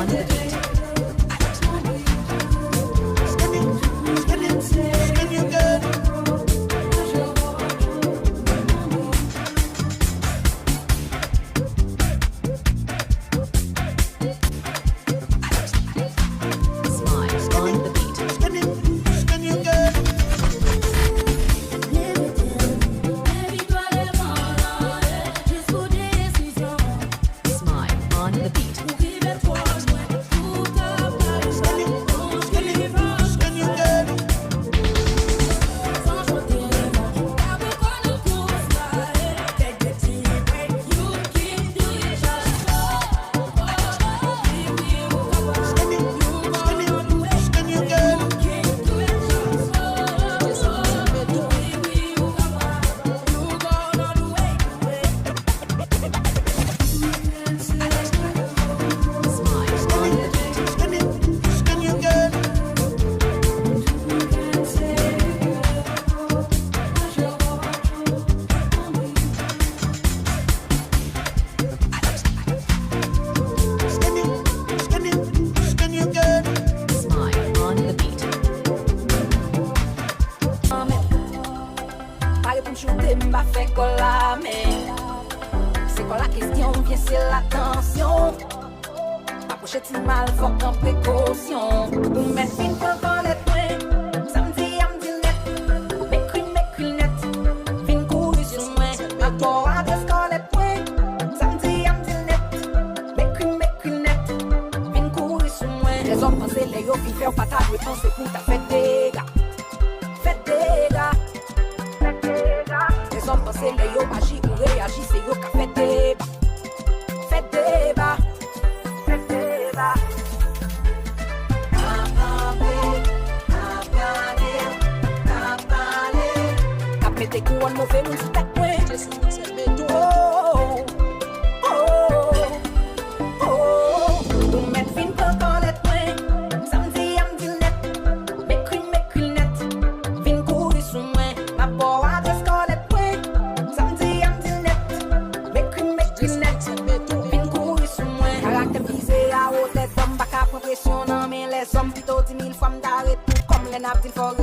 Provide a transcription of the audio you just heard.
on the beat. C'est quoi la question, bien c'est l'attention. Approche-t-il mal, faut prendre précaution. Nous mettre fin pour les points. Samedi, à me net. M'écris net. Fin courir sur moi. Rapport à des les points. Samedi, à me net. M'écris net. Fin courir sur moi. Les hommes pensent les yo, puis faire pas ta réponse, c'est pour ta fête des gars. Fête des gars. Les hommes pensent les yo, agis ou réagis, c'est yo qui fait débat. Fait débat. Fait débat. T'as pété couronne mauvais, mon petit point. Oh, oh, oh, oh. Nous mettre fin pour les points. Samedi, à me net. M'écris net. Fin courir sur moi. Ma peau adresse quand les points. Samedi, à me net. M'écris net. Fin courir sur moi. Caractère visé à haute, les hommes, pas qu'à pression. Non, mais les hommes, plutôt 10 000 femmes d'arrêt. Tout comme les nappes, il faut